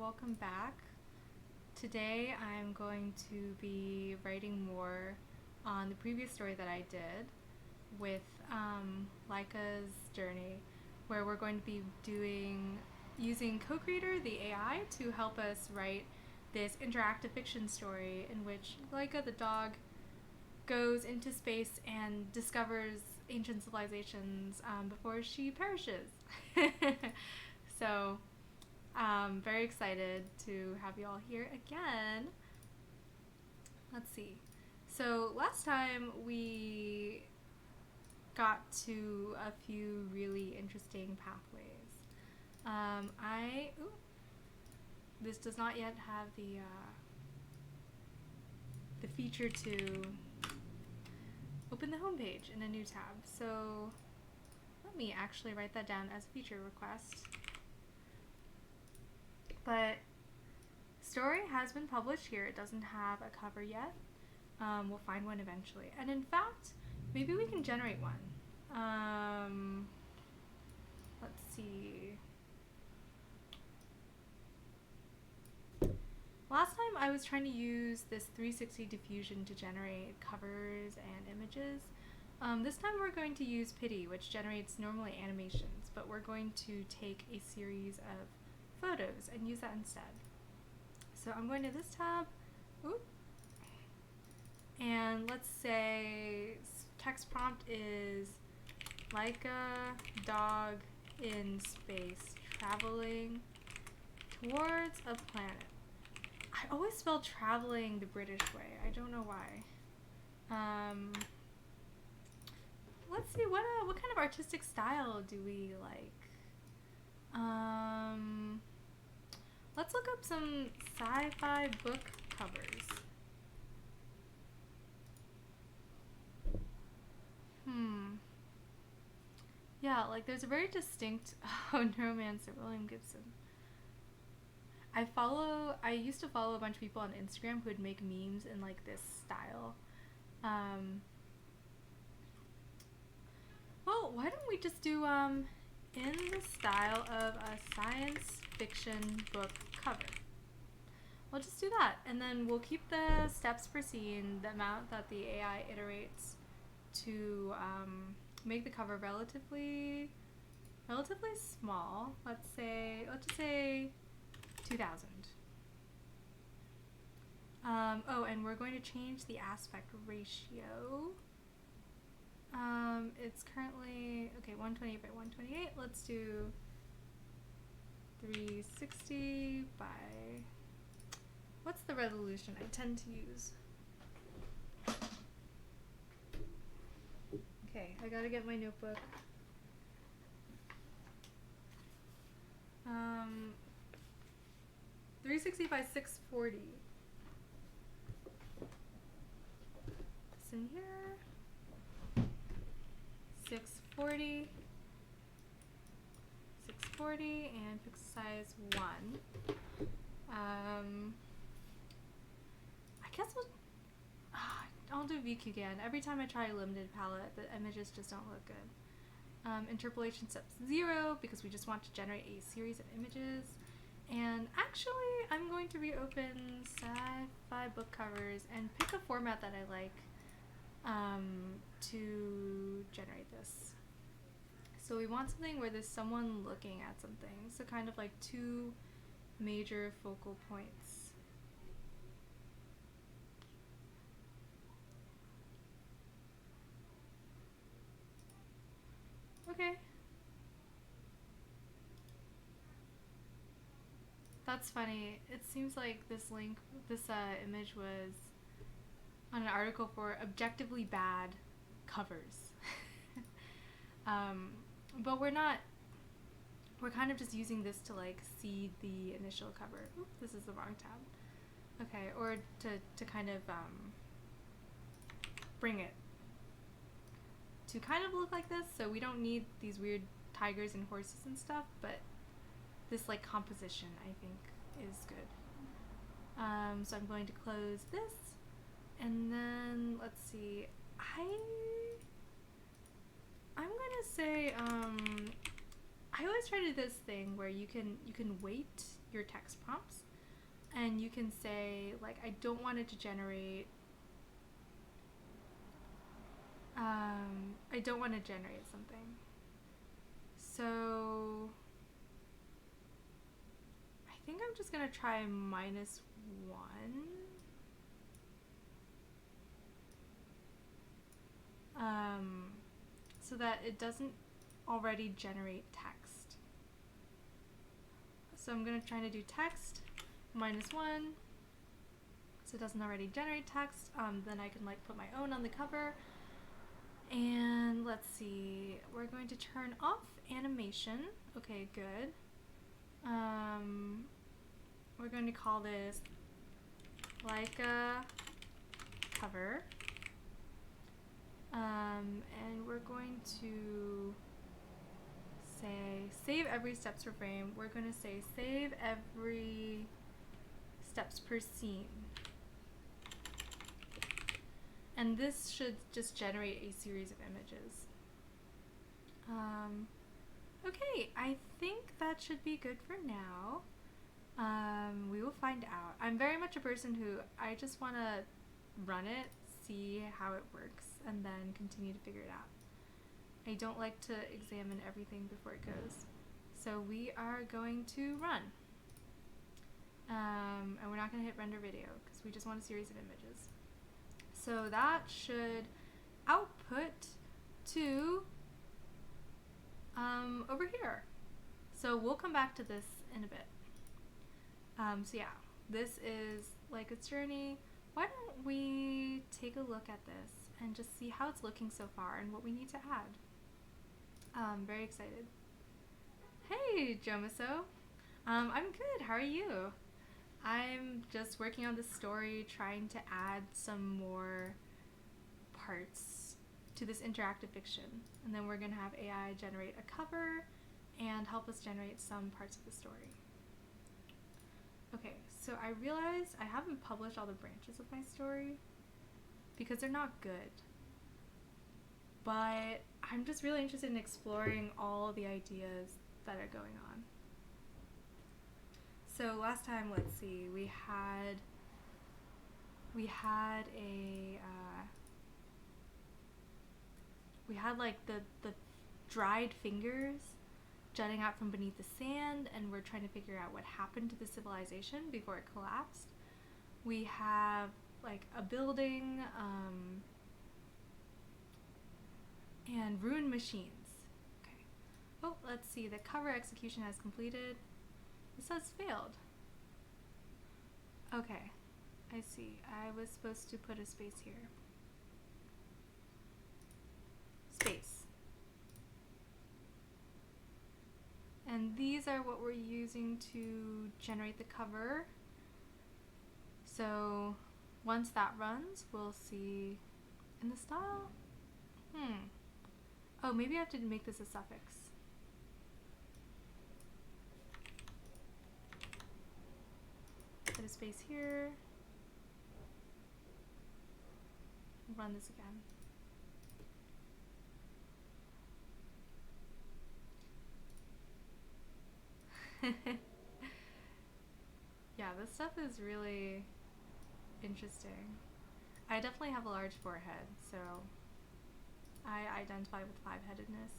welcome back. Today I'm going to be writing more on the previous story that I did with Laika's journey, where we're going to be using Co-Creator, the AI, to help us write this interactive fiction story in which Laika, the dog, goes into space and discovers ancient civilizations before she perishes. So, very excited to have you all here again. Let's see. So, last time we got to a few really interesting pathways. This does not yet have the feature to open the homepage in a new tab. So let me actually write that down as a feature request. But story has been published here. It doesn't have a cover yet. We'll find one eventually. And in fact, maybe we can generate one. Let's see. Last time I was trying to use this 360 diffusion to generate covers and images. This time we're going to use Pity, which generates normally animations, but we're going to take a series of photos and use that instead. So I'm going to this tab, and let's say text prompt is Laika dog in space traveling towards a planet. I always spell traveling the British way. I don't know why. Let's see, what kind of artistic style do we like? Let's look up some sci-fi book covers. Yeah, like there's a very distinct Neuromancer, William Gibson. I used to follow a bunch of people on Instagram who would make memes in like this style. Well, why don't we just do in the style of a science fiction book cover? We'll just do that, and then we'll keep the steps per scene, the amount that the AI iterates to make the cover relatively small. Let's just say 2000. And we're going to change the aspect ratio. It's currently 128 by 128. Let's do 360 by, what's the resolution I tend to use? Okay, I gotta get my notebook. 360 by 640. This in here. 640, and pixel size 1. I guess I'll do VQ again. Every time I try a limited palette, the images just don't look good. Interpolation steps 0 because we just want to generate a series of images. And actually, I'm going to reopen sci-fi book covers and pick a format that I like to generate this. So we want something where there's someone looking at something. So kind of like two major focal points. Okay. That's funny. It seems like this image was on an article for objectively bad covers. But we're kind of just using this to like seed the initial cover. Oops, this is the wrong tab. Okay, or to kind of bring it to kind of look like this, so we don't need these weird tigers and horses and stuff, but this like composition I think is good. So I'm going to close this, and then let's see, I'm gonna say I always try to do this thing where you can weight your text prompts, and you can say like, I don't want it to generate I don't want to generate something. So I think I'm just gonna try -1. So that it doesn't already generate text. So I'm gonna try to do text -1, so it doesn't already generate text. Then I can like put my own on the cover. And let's see, we're going to turn off animation. Okay, good. We're going to call this like a cover. And we're going to say save every steps per frame. We're going to say save every steps per scene. And this should just generate a series of images. Okay, I think that should be good for now. We will find out. I'm very much a person who I just want to run it, see how it works, and then continue to figure it out. I don't like to examine everything before it goes. So we are going to run. And we're not going to hit render video because we just want a series of images. So that should output to over here. So we'll come back to this in a bit. So yeah, this is Leica's journey. Why don't we take a look at this and just see how it's looking so far and what we need to add. I'm very excited. Hey, Jomiso. I'm good. How are you? I'm just working on this story, trying to add some more parts to this interactive fiction. And then we're going to have AI generate a cover and help us generate some parts of the story. Okay, so I realized I haven't published all the branches of my story because they're not good. But I'm just really interested in exploring all the ideas that are going on. So last time, let's see, we had like the dried fingers jutting out from beneath the sand, and we're trying to figure out what happened to the civilization before it collapsed. We have like a building and ruined machines. Okay. Oh, let's see, the cover execution has completed. This has failed. Okay, I see. I was supposed to put a space here. Space. And these are what we're using to generate the cover. So once that runs, we'll see in the style. Oh, maybe I have to make this a suffix. Put a space here. Run this again. Yeah, this stuff is really interesting. I definitely have a large forehead, so I identify with five-headedness.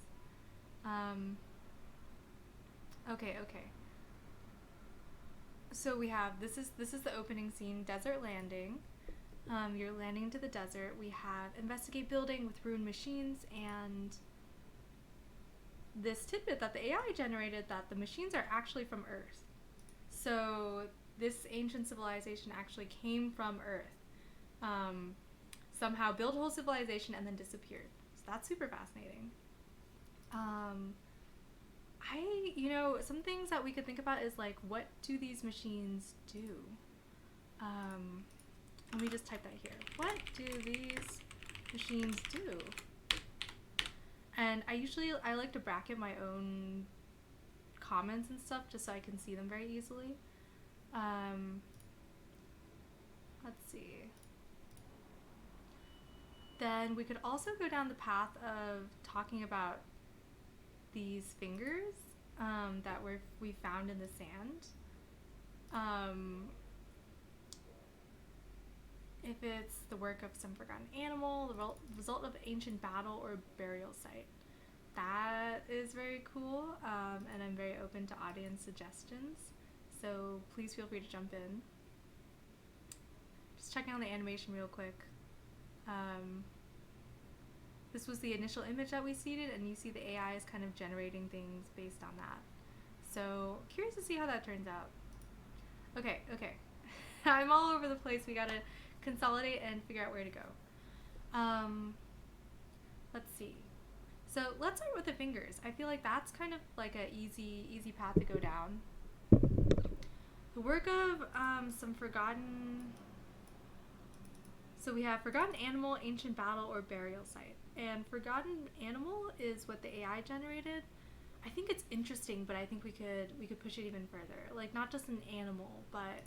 Okay. So we have this is the opening scene, desert landing. You're landing into the desert. We have investigate building with ruined machines, and this tidbit that the AI generated that the machines are actually from Earth. So this ancient civilization actually came from Earth. Somehow built a whole civilization and then disappeared. So that's super fascinating. Some things that we could think about is like, what do these machines do? Let me just type that here. What do these machines do? And I like to bracket my own comments and stuff just so I can see them very easily. Let's see. Then we could also go down the path of talking about these fingers that we found in the sand. Um, if it's the work of some forgotten animal, the result of ancient battle or burial site. That is very cool, and I'm very open to audience suggestions. So please feel free to jump in. Just checking on the animation real quick. This was the initial image that we seeded, and you see the AI is kind of generating things based on that. So curious to see how that turns out. Okay. I'm all over the place. We gotta consolidate and figure out where to go. Let's see. So let's start with the fingers. I feel like that's kind of like a easy path to go down. The work of some forgotten. So we have forgotten animal, ancient battle, or burial site. And forgotten animal is what the AI generated. I think it's interesting, but I think we could push it even further. Like not just an animal, but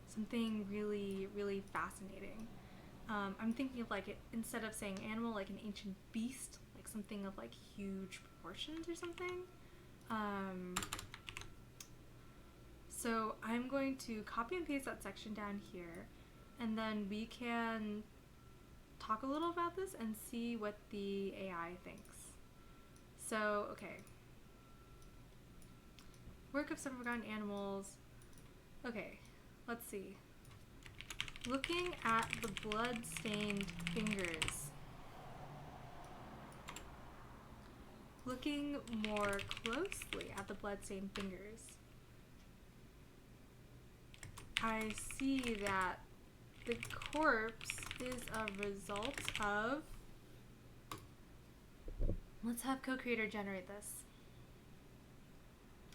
something really fascinating. I'm thinking of like it, instead of saying animal, like an ancient beast, like something of like huge proportions or something. So I'm going to copy and paste that section down here, and then we can talk a little about this and see what the AI thinks. So, okay. Work of some forgotten animals. Okay, let's see. Looking at the blood-stained fingers. Looking more closely at the blood-stained fingers, I see that the corpse is a result of... Let's have co-creator generate this.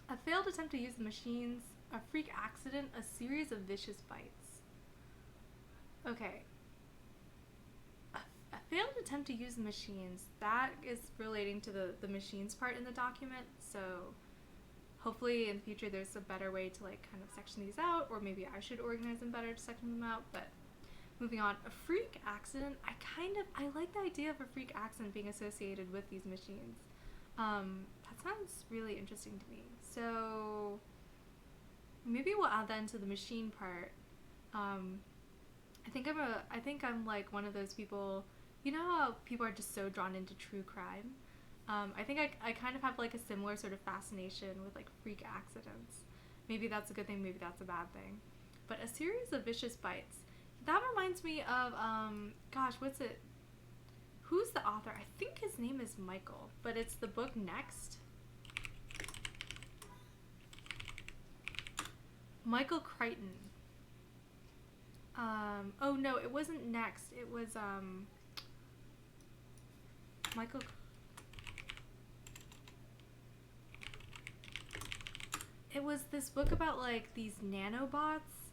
A failed attempt to use the machines, a freak accident, a series of vicious bites. Okay. A failed attempt to use the machines, that is relating to the machines part in the document, so hopefully in the future there's a better way to like kind of section these out, or maybe I should organize them better to section them out. But moving on, a freak accident, I like the idea of a freak accident being associated with these machines. That sounds really interesting to me. So maybe we'll add that into the machine part. I think I'm like one of those people, you know how people are just so drawn into true crime? I think I kind of have like a similar sort of fascination with like freak accidents. Maybe that's a good thing, maybe that's a bad thing. But a series of vicious bites. That reminds me of, gosh, what's it? Who's the author? I think his name is Michael, but it's the book Next. Michael Crichton. Oh no, it wasn't Next. It was, Michael... It was this book about like these nanobots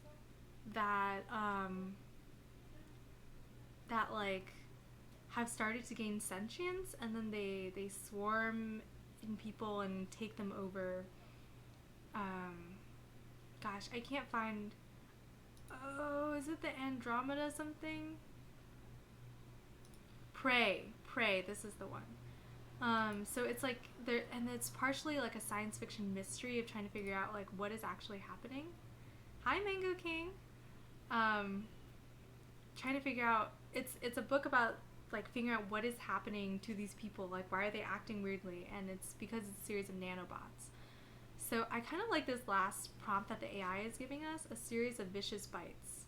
that that like have started to gain sentience, and then they swarm in people and take them over. Gosh, I can't find... Oh, is it the Andromeda something? Prey, this is the one. So it's like there, and it's partially like a science fiction mystery of trying to figure out like what is actually happening. Hi, Mango King. Trying to figure out, it's a book about like figuring out what is happening to these people, like why are they acting weirdly, and it's because it's a series of nanobots. So I kind of like this last prompt that the AI is giving us, a series of vicious bites.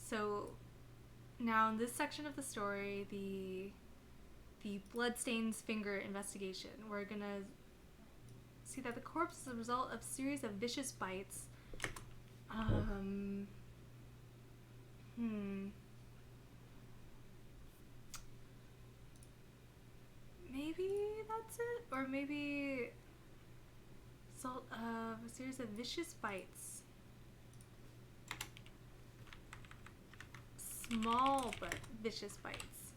So now in this section of the story, the bloodstains finger investigation, we're gonna see that the corpse is a result of a series of vicious bites. Maybe that's it? Or maybe result of a series of vicious bites. Small but vicious bites.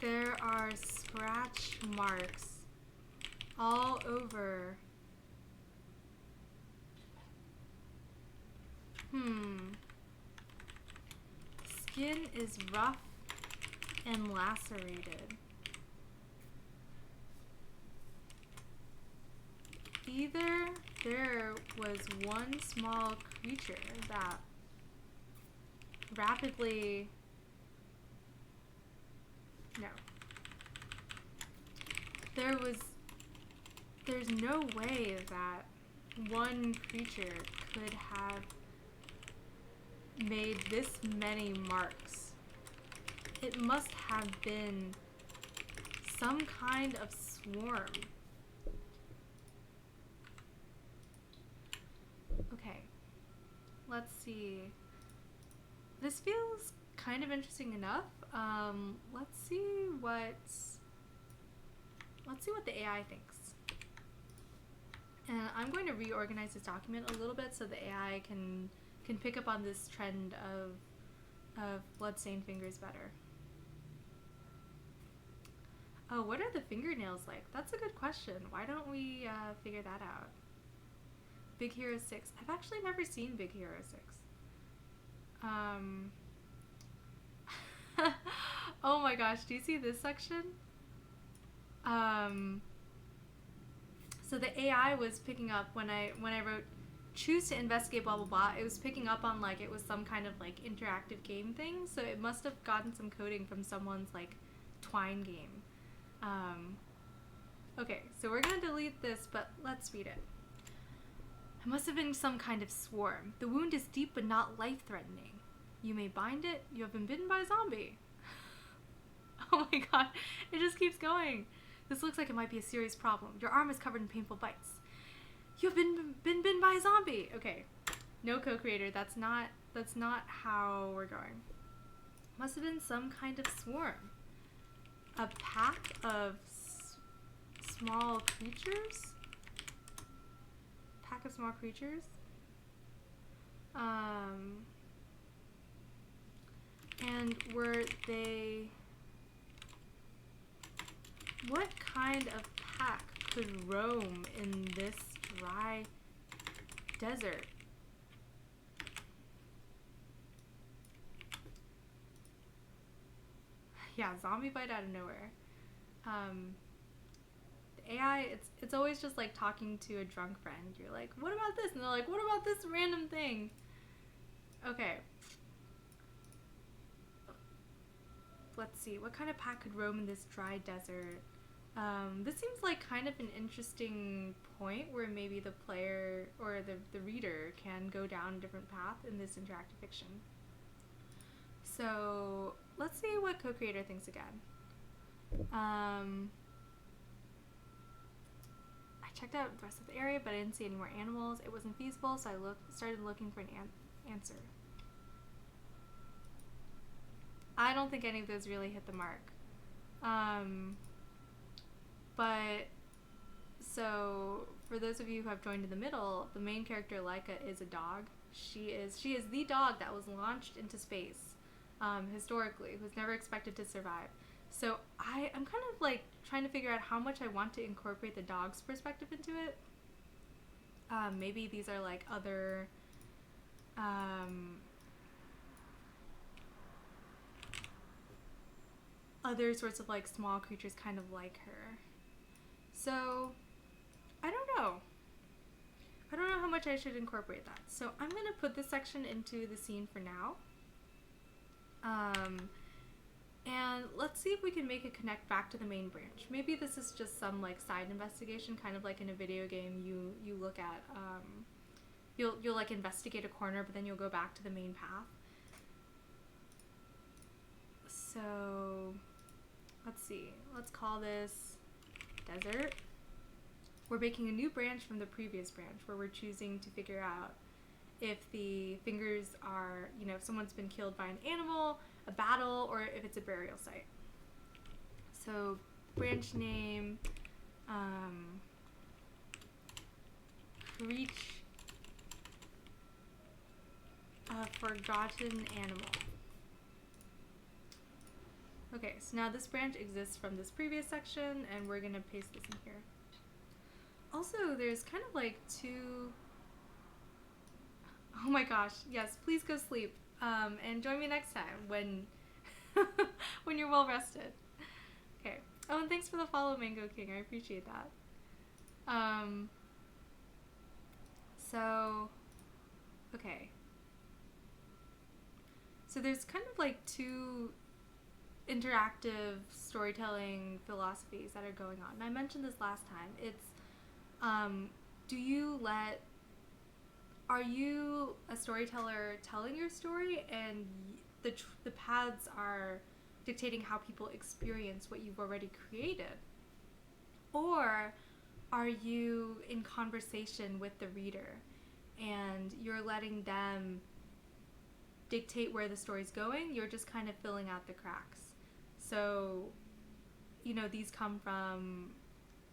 There are scratch marks all over. Skin is rough and lacerated. Either there was one small creature that rapidly... No. There's no way that one creature could have made this many marks. It must have been some kind of swarm. Okay, let's see. This feels kind of interesting enough. Let's see what the AI thinks. And I'm going to reorganize this document a little bit so the AI can pick up on this trend of bloodstained fingers better. Oh, what are the fingernails like? That's a good question. Why don't we figure that out? Big Hero 6. I've actually never seen Big Hero 6. Oh my gosh, do you see this section? So the AI was picking up when I wrote choose to investigate blah blah blah, it was picking up on like it was some kind of like interactive game thing, so it must have gotten some coding from someone's like Twine game. Okay, so we're gonna delete this, but let's read it. It must have been some kind of swarm. The wound is deep but not life-threatening. You may bind it. You have been bitten by a zombie. Oh my god, it just keeps going. This looks like it might be a serious problem. Your arm is covered in painful bites. You've been bitten by a zombie. Okay, no co-creator. That's not how we're going. Must have been some kind of swarm. A pack of small creatures? Pack of small creatures? And were they... What kind of pack could roam in this dry desert? Yeah, zombie bite out of nowhere. The AI, it's always just like talking to a drunk friend. You're like, what about this? And they're like, what about this random thing? Okay. Let's see, what kind of pack could roam in this dry desert? This seems like kind of an interesting point where maybe the player or the reader can go down a different path in this interactive fiction. So let's see what co-creator thinks again. I checked out the rest of the area, but I didn't see any more animals. It wasn't feasible, so I started looking for an answer. I don't think any of those really hit the mark. But so for those of you who have joined in the middle, the main character Laika is a dog. She is the dog that was launched into space historically, who's never expected to survive. So I'm kind of like trying to figure out how much I want to incorporate the dog's perspective into it. Maybe these are like other sorts of like small creatures kind of like her. So I don't know how much I should incorporate that. So I'm gonna put this section into the scene for now. And let's see if we can make it connect back to the main branch. Maybe this is just some like side investigation, kind of like in a video game. You look at you'll like investigate a corner, but then you'll go back to the main path. So let's see. Let's call this desert. We're making a new branch from the previous branch where we're choosing to figure out if the fingers are, if someone's been killed by an animal, a battle, or if it's a burial site. So branch name, reach a forgotten animal. Okay, so now this branch exists from this previous section, and we're gonna paste this in here. Also, there's kind of like two... Oh my gosh, yes, please go sleep. And join me next time when when you're well rested. Okay. Oh, and thanks for the follow, Mango King. I appreciate that. Um, so, okay. So there's kind of like two interactive storytelling philosophies that are going on. And I mentioned this last time. It's um, do you let are you a storyteller telling your story and the paths are dictating how people experience what you've already created? Or are you in conversation with the reader and you're letting them dictate where the story's going? You're just kind of filling out the cracks. So, these come from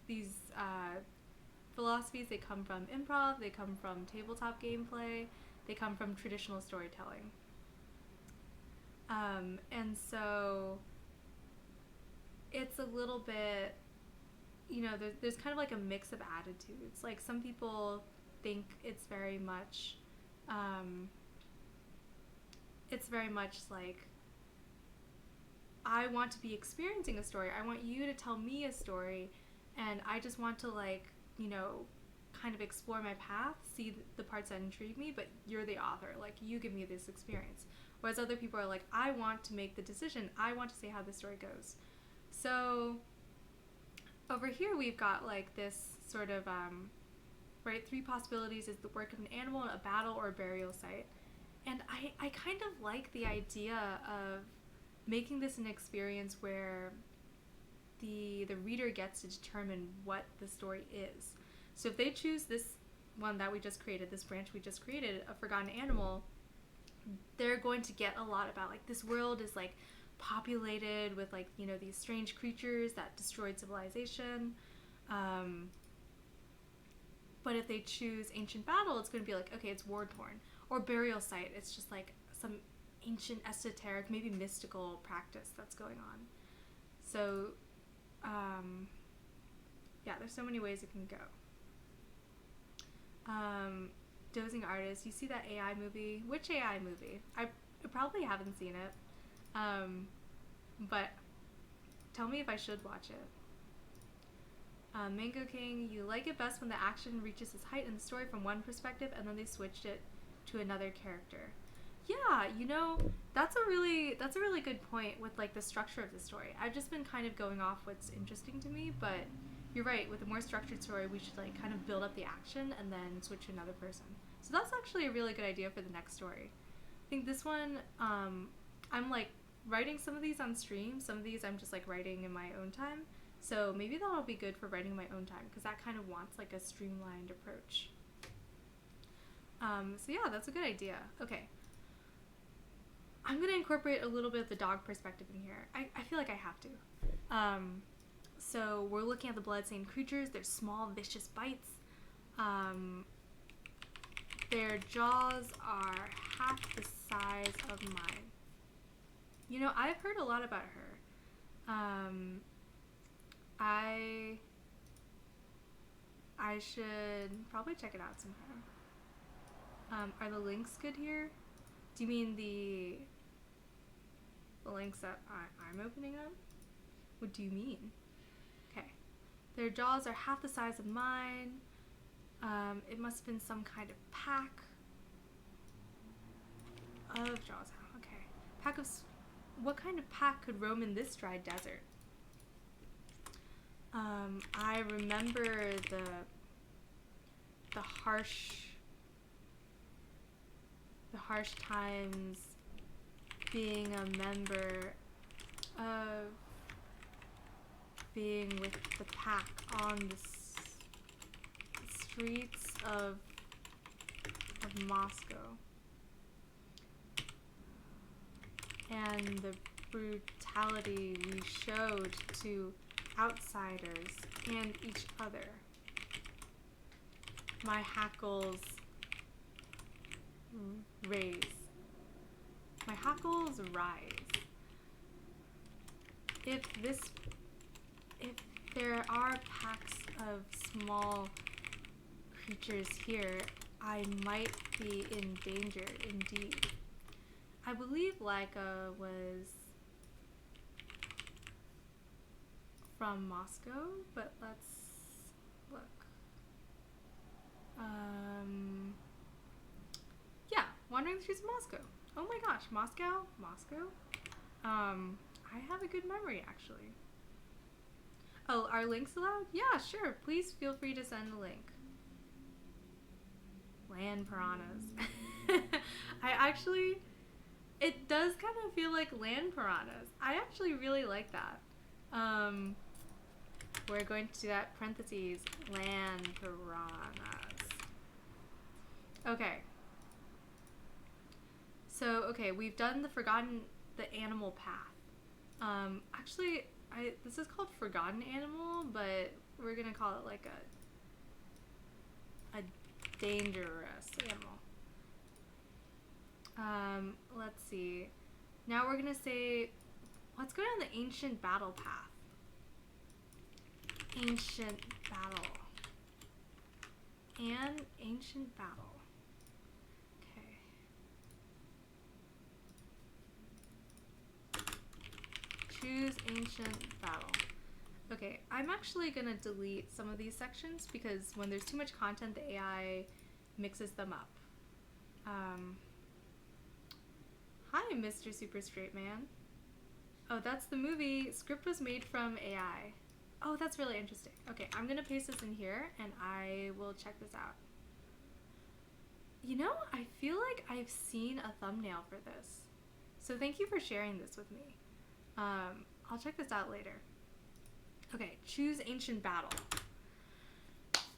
these philosophies, they come from improv, they come from tabletop gameplay, they come from traditional storytelling. And so it's a little bit, there's kind of like a mix of attitudes. Like some people think it's very much like, I want to be experiencing a story. I want you to tell me a story, and I just want to, like, kind of explore my path, see the parts that intrigue me, but you're the author. Like, you give me this experience. Whereas other people are like, I want to make the decision. I want to say how the story goes. So over here we've got like this sort of, right, three possibilities is the work of an animal, a battle, or a burial site. And I kind of like the idea of making this an experience where the reader gets to determine what the story is. So if they choose this one that we just created, this branch we just created, a forgotten animal, they're going to get a lot about, like, this world is like populated with, like, these strange creatures that destroyed civilization. But if they choose ancient battle, it's going to be like, okay, it's war torn. Or burial site, it's just like some ancient esoteric, maybe mystical practice that's going on. So yeah, there's so many ways it can go. Dozing Artist, you see that AI movie? Which AI movie? I probably haven't seen it, but tell me if I should watch it. Mango King, you like it best when the action reaches its height in the story from one perspective and then they switched it to another character. Yeah, that's a really good point with, like, the structure of the story. I've just been kind of going off what's interesting to me, but you're right, with a more structured story we should, like, kind of build up the action and then switch to another person. So that's actually a really good idea for the next story. I think this one, I'm, like, writing some of these on stream, some of these I'm just, like, writing in my own time. So maybe that'll be good for writing in my own time, because that kind of wants, like, a streamlined approach. So yeah, that's a good idea. Okay. I'm going to incorporate a little bit of the dog perspective in here. I feel like I have to. So we're looking at the blood-stained creatures. They're small, vicious bites. Their jaws are half the size of mine. I've heard a lot about her. I should probably check it out sometime. Are the links good here? Do you mean the links that I'm opening up? What do you mean? Okay. Their jaws are half the size of mine. It must have been some kind of pack of jaws. Okay. What kind of pack could roam in this dry desert? I remember the harsh times being a member of being with the pack on the streets of Moscow, and the brutality we showed to outsiders and each other. My hackles raise. My hackles rise. If there are packs of small creatures here, I might be in danger indeed. I believe Laika was from Moscow, but let's look. Yeah, Wandering the Streets of Moscow. Oh my gosh, Moscow. I have a good memory actually. Oh, are links allowed? Yeah, sure. Please feel free to send a link. Land piranhas. I actually, it does kind of feel like land piranhas. I actually really like that. We're going to do that parentheses, land piranhas. Okay. So, okay, we've done the animal path. Actually, this is called Forgotten Animal, but we're gonna call it like a dangerous animal. Let's see. Now we're gonna say, let's go down the ancient battle path. Ancient battle. And ancient battle. Choose ancient battle. Okay, I'm actually gonna delete some of these sections because when there's too much content, the AI mixes them up. Hi, Mr. Super Straight Man. Oh, that's the movie. Script was made from AI. Oh, that's really interesting. Okay, I'm gonna paste this in here and I will check this out. You know, I feel like I've seen a thumbnail for this. So thank you for sharing this with me. I'll check this out later. Okay, choose ancient battle.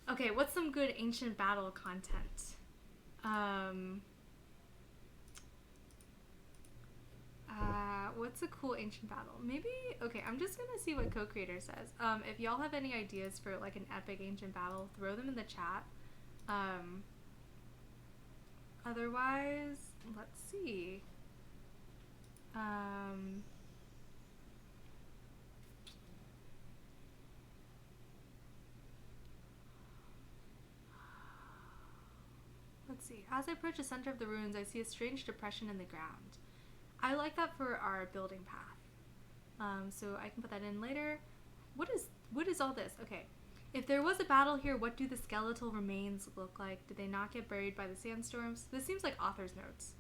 Okay, what's some good ancient battle content? What's a cool ancient battle? Maybe, okay, I'm just gonna see what co-creator says. If y'all have any ideas for like an epic ancient battle, throw them in the chat. Otherwise, let's see. Let's see. As I approach the center of the ruins, I see a strange depression in the ground. I like that for our building path. So I can put that in later. What is all this? Okay. If there was a battle here, what do the skeletal remains look like? Did they not get buried by the sandstorms? This seems like author's notes.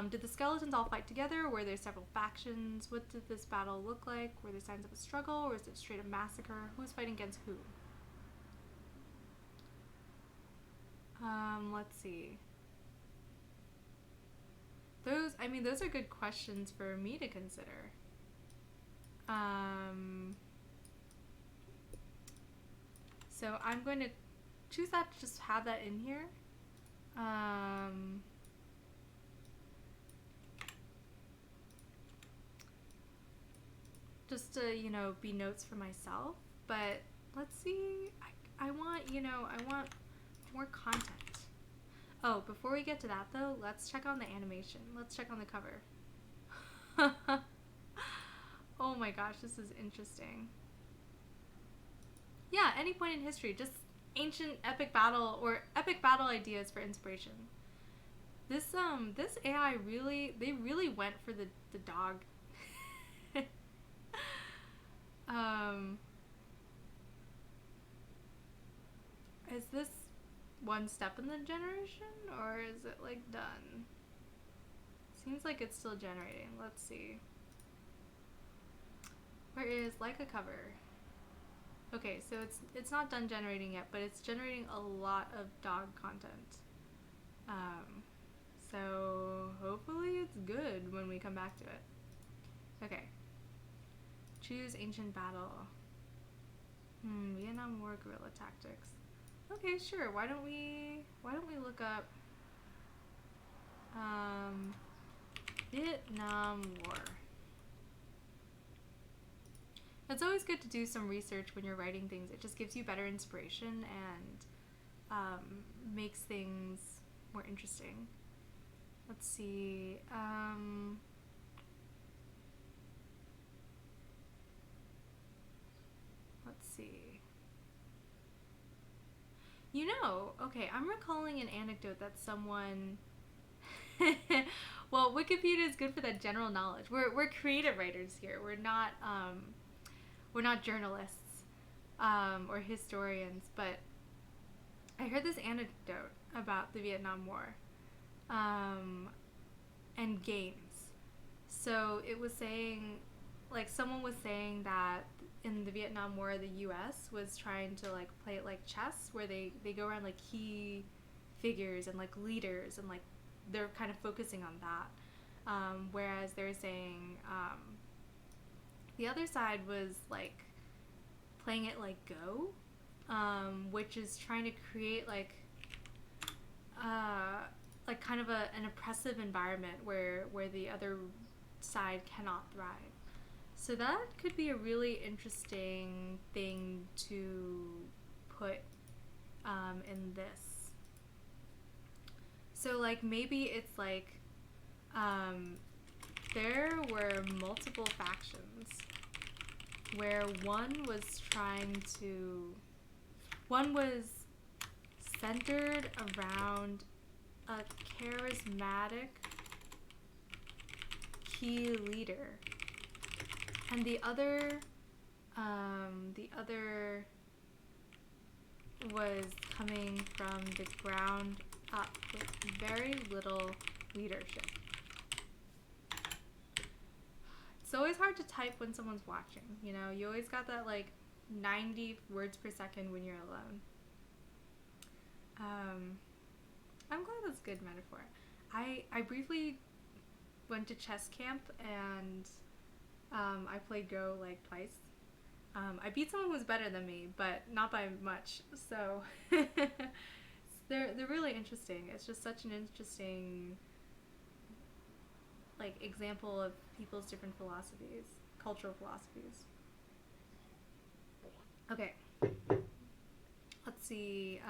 Did the skeletons all fight together? Were there several factions? What did this battle look like? Were there signs of a struggle, or is it straight up massacre? Who was fighting against who? Let's see. Those are good questions for me to consider. So I'm going to choose that to just have that in here. Just to, be notes for myself. But let's see. I want more content. Oh, before we get to that though, let's check on the animation. Let's check on the cover. Oh my gosh, this is interesting. Yeah, any point in history, just ancient epic battle or epic battle ideas for inspiration. This AI they really went for the dog. Is this one step in the generation, or is it like done? Seems like it's still generating. Let's see. Where is like a cover? Okay, so it's not done generating yet, but it's generating a lot of dog content. So hopefully it's good when we come back to it. Okay. Choose ancient battle. Vietnam War guerrilla tactics. Okay, sure. Why don't we look up Vietnam War. It's always good to do some research when you're writing things. It just gives you better inspiration and makes things more interesting. Let's see. Let's see. Okay, I'm recalling an anecdote that someone... Well, Wikipedia is good for that general knowledge. We're creative writers here. We're not we're not journalists or historians, but I heard this anecdote about the Vietnam War um, and games. So it was saying, like, someone was saying that in the Vietnam War, the U.S. was trying to like play it like chess, where they go around like key figures and like leaders, and like they're kind of focusing on that. Whereas they're saying the other side was like playing it like Go, which is trying to create like kind of an oppressive environment where the other side cannot thrive. So that could be a really interesting thing to put in this. So like maybe it's like there were multiple factions where one was centered around a charismatic key leader, and the other was coming from the ground up with very little leadership. It's always hard to type when someone's watching, you know? You always got that like 90 words per second when you're alone. I'm glad that's a good metaphor. I briefly went to chess camp and I played Go like twice. I beat someone who was better than me, but not by much. So they're really interesting. It's just such an interesting like example of people's different philosophies, cultural philosophies. Okay, let's see.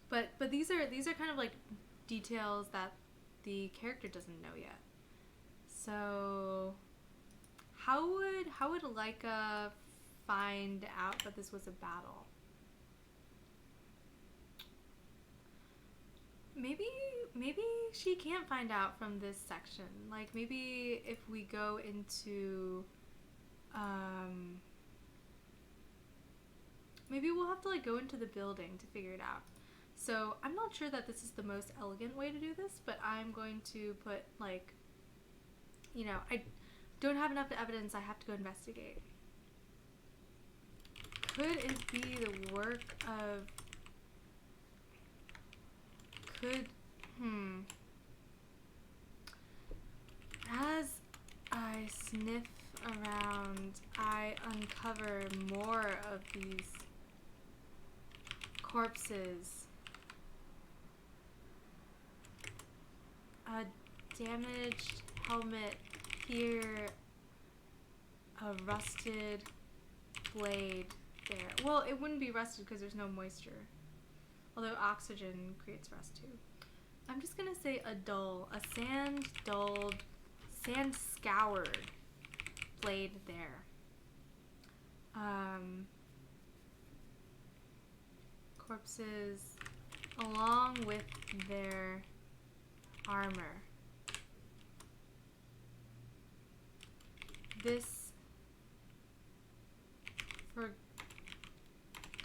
But these are kind of like details that the character doesn't know yet. So how would Leica find out that this was a battle? Maybe she can't find out from this section. Like maybe if we go into maybe we'll have to like go into the building to figure it out. So I'm not sure that this is the most elegant way to do this, but I'm going to put like, you know, I don't have enough evidence, I have to go investigate. Could it be the work of as I sniff around, I uncover more of these corpses. A damaged helmet here, a rusted blade there. Well, it wouldn't be rusted because there's no moisture. Although oxygen creates rust too. I'm just gonna say a sand scoured blade there. Corpses along with their armor. This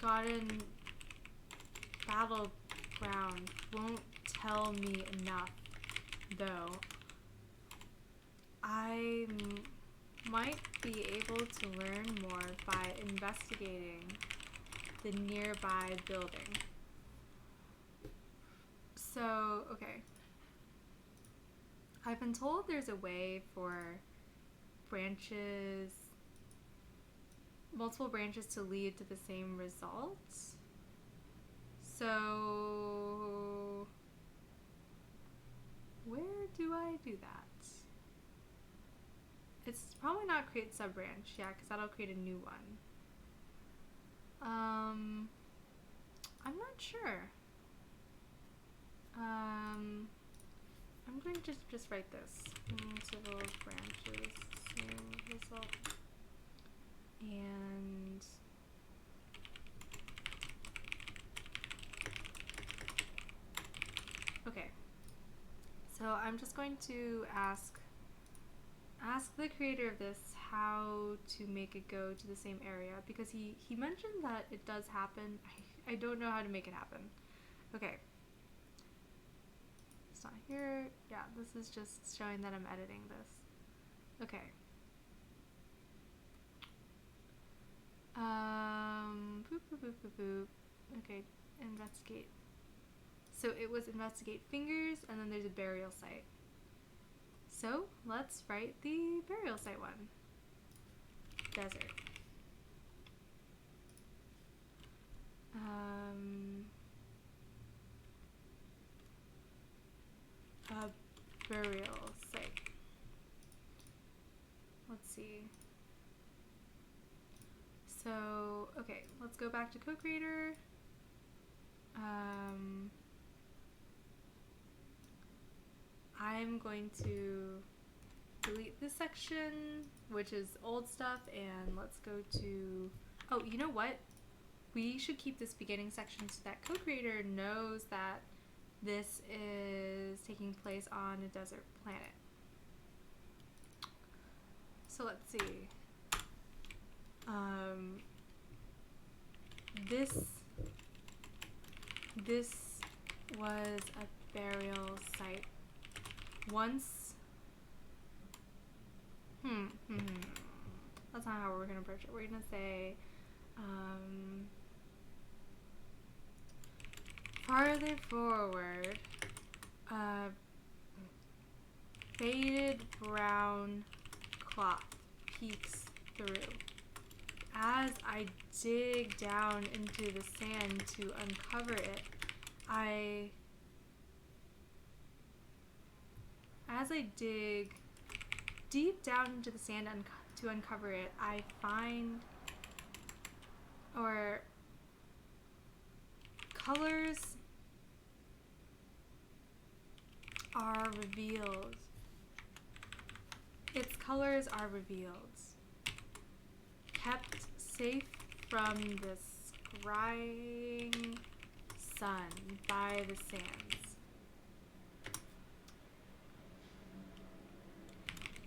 forgotten battleground won't tell me enough, though. I might be able to learn more by investigating the nearby building. So, okay. I've been told there's a way for multiple branches to lead to the same results. So, where do I do that? It's probably not create sub-branch, yeah, because that'll create a new one. I'm not sure. I'm going to just write this. Several branches, same result. And okay. So I'm just going to ask Ask the creator of this how to make it go to the same area, because he mentioned that it does happen. I don't know how to make it happen. Okay. It's not here. Yeah, this is just showing that I'm editing this. Okay. Boop, boop, boop, boop, boop. Okay, investigate. So it was investigate fingers, and then there's a burial site. So let's write the burial site one. Desert. A burial site. Let's see. So, okay, let's go back to co-creator. I'm going to delete this section, which is old stuff, and let's go to, oh, you know what? We should keep this beginning section so that co-creator knows that this is taking place on a desert planet. So let's see. This was a burial site. Once, that's not how we're gonna approach it. We're gonna say, farther forward, faded brown cloth peeks through. As I dig down into the sand to uncover it, as I dig deep down into the sand to uncover it, I find, or colors are revealed. Its colors are revealed. Kept safe from the scrying sun by the sands.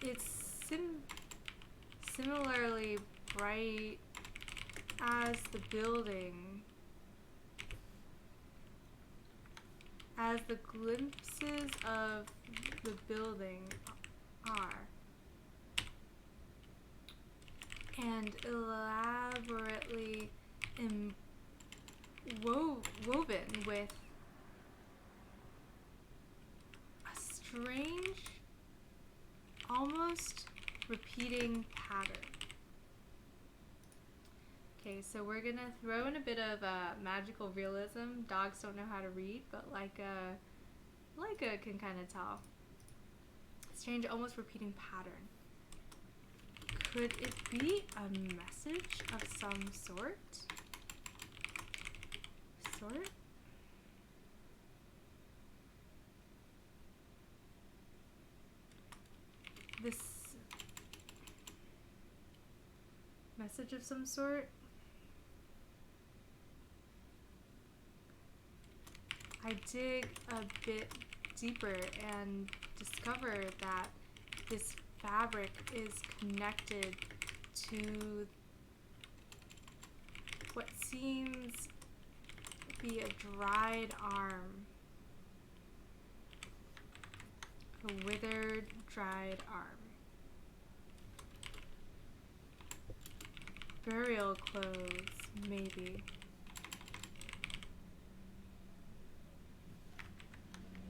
It's similarly bright as the building, as the glimpses of the building are, and elaborately woven with a strange, almost repeating pattern. Okay, so we're gonna throw in a bit of magical realism. Dogs don't know how to read, but Leica can kind of tell. Strange, almost repeating pattern. Could it be a message of some sort? This message of some sort? I dig a bit deeper and discover that this fabric is connected to what seems to be a dried arm. A withered, dried arm. Burial clothes, maybe.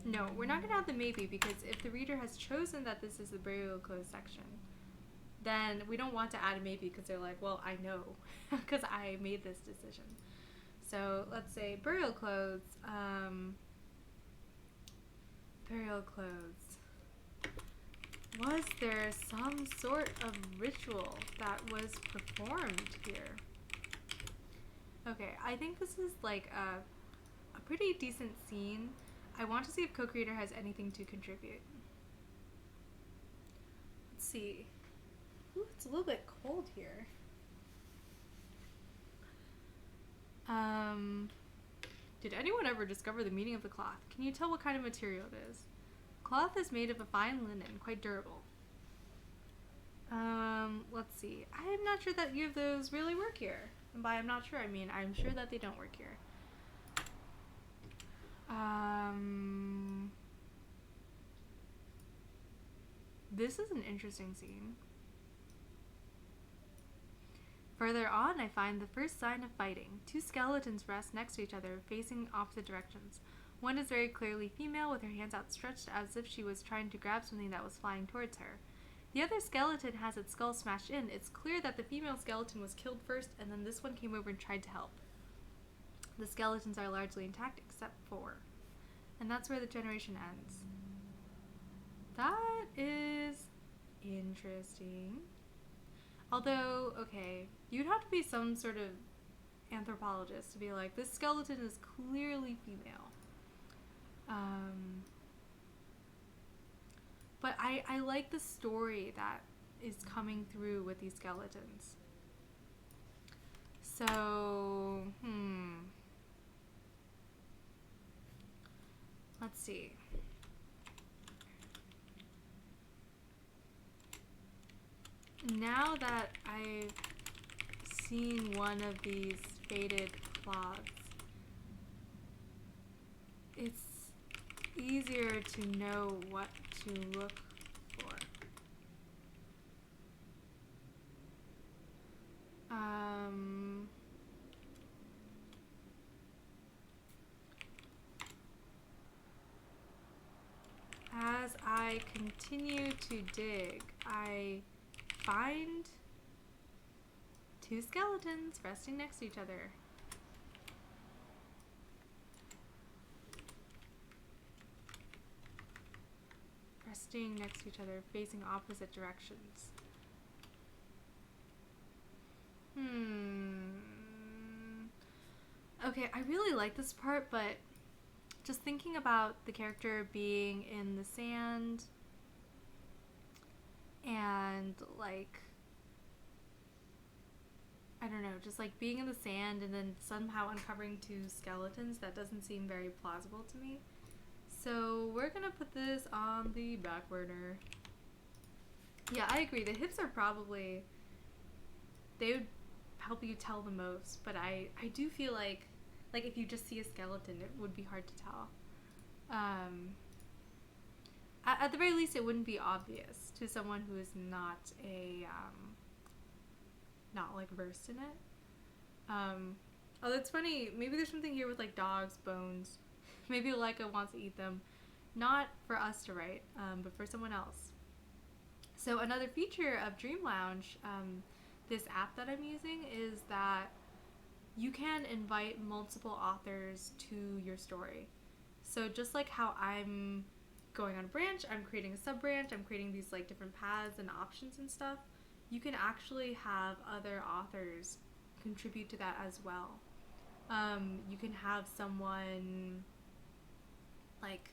No, we're not going to have the maybe, because if the reader has chosen that this is the burial clothes section, then we don't want to add a maybe, because they're like, well, I know, because I made this decision. So let's say burial clothes. Burial clothes. Was there some sort of ritual that was performed here? Okay, I think this is like a pretty decent scene. I want to see if co-creator has anything to contribute. Let's see. Ooh, it's a little bit cold here. Did anyone ever discover the meaning of the cloth? Can you tell what kind of material it is? Cloth is made of a fine linen, quite durable. Let's see. I'm not sure that any of those really work here. And by I'm not sure, I mean I'm sure that they don't work here. This is an interesting scene. Further on, I find the first sign of fighting. Two skeletons rest next to each other, facing opposite directions. One is very clearly female, with her hands outstretched as if she was trying to grab something that was flying towards her. The other skeleton has its skull smashed in. It's clear that the female skeleton was killed first, and then this one came over and tried to help. The skeletons are largely intact, except for... And that's where the generation ends. That is interesting. Although, okay, you'd have to be some sort of anthropologist to be like, this skeleton is clearly female. But I like the story that is coming through with these skeletons. So, let's see. Now that I've seen one of these faded cloths, it's easier to know what to look for. As I continue to dig, I find two skeletons resting next to each other. Resting next to each other, facing opposite directions. Okay, I really like this part, but just thinking about the character being in the sand and like, I don't know, just like being in the sand and then somehow uncovering two skeletons, that doesn't seem very plausible to me. So we're gonna put this on the back burner. Yeah, I agree. The hips are probably, they would help you tell the most, but I do feel like if you just see a skeleton, it would be hard to tell. At the very least, it wouldn't be obvious to someone who is not not like versed in it. Although it's funny, maybe there's something here with like dogs' bones. Maybe Leica wants to eat them, not for us to write, but for someone else. So another feature of Dream Lounge, this app that I'm using, is that you can invite multiple authors to your story. So just like how I'm going on a branch, I'm creating a sub branch, I'm creating these like different paths and options and stuff, you can actually have other authors contribute to that as well. You can have someone like,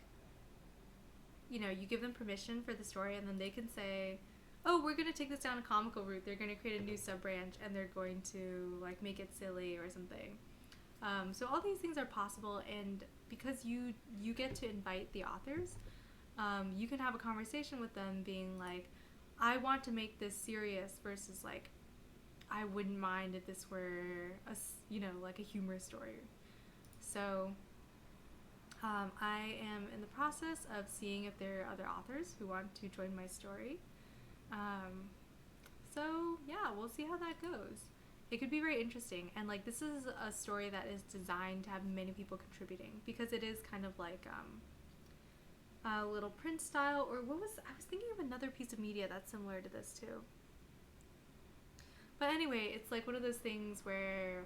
you know, you give them permission for the story and then they can say, oh, we're going to take this down a comical route. They're going to create a new sub branch and they're going to like make it silly or something. So all these things are possible, and because you get to invite the authors, you can have a conversation with them being like, I want to make this serious versus like, I wouldn't mind if this were like a humorous story. So I am in the process of seeing if there are other authors who want to join my story. So yeah, we'll see how that goes. It could be very interesting, and like this is a story that is designed to have many people contributing because it is kind of like a little print style, or I was thinking of another piece of media that's similar to this too. But anyway, it's like one of those things where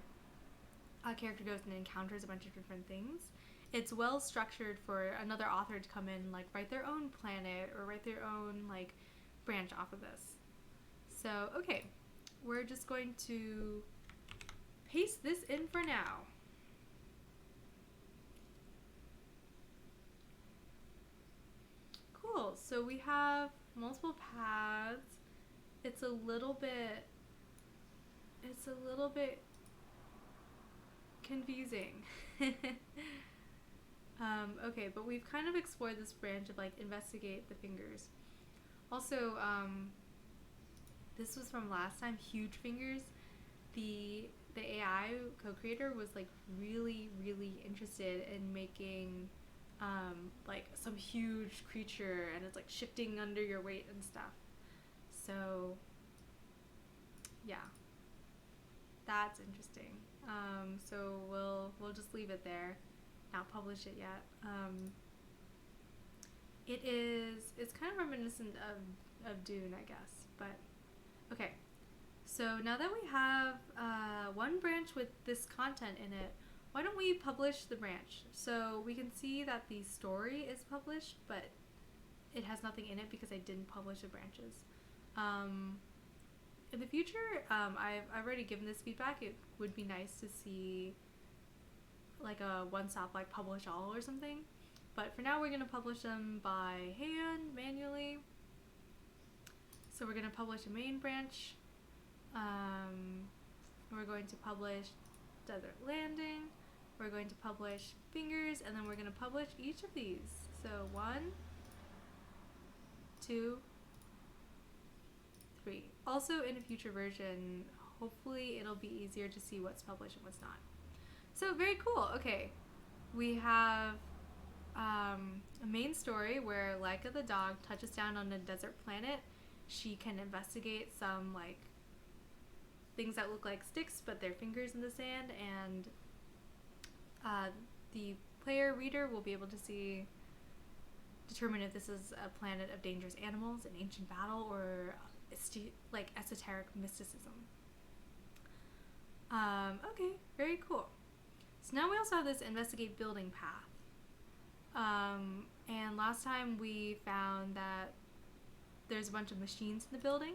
a character goes and encounters a bunch of different things. It's well structured for another author to come in, like write their own planet or write their own like branch off of this. So okay, we're just going to paste this in for now. Cool, so we have multiple paths. It's a little bit confusing. Okay, but we've kind of explored this branch of like investigate the fingers. Also, This was from last time, Huge Fingers. The AI co-creator was like really interested in making like some huge creature, and it's like shifting under your weight and stuff. So yeah, that's interesting. So we'll just leave it there, not publish it yet. It's kind of reminiscent of Dune, I guess. But okay, so now that we have one branch with this content in it, why don't we publish the branch? So we can see that the story is published, but it has nothing in it because I didn't publish the branches. In the future, I've already given this feedback. It would be nice to see like a one-stop, like publish all or something. But for now, we're gonna publish them by hand, manually. So we're gonna publish a main branch. We're going to publish Desert Landing. We're going to publish Fingers, and then we're gonna publish each of these. So 1, 2, 3. Also, in a future version, hopefully it'll be easier to see what's published and what's not. So very cool. Okay, we have a main story where Laika the dog touches down on a desert planet. She can investigate some like things that look like sticks, but they're fingers in the sand, and the player reader will be able to determine if this is a planet of dangerous animals, an ancient battle, or like esoteric mysticism. Okay, very cool. So now we also have this investigate building path. And last time we found that there's a bunch of machines in the building.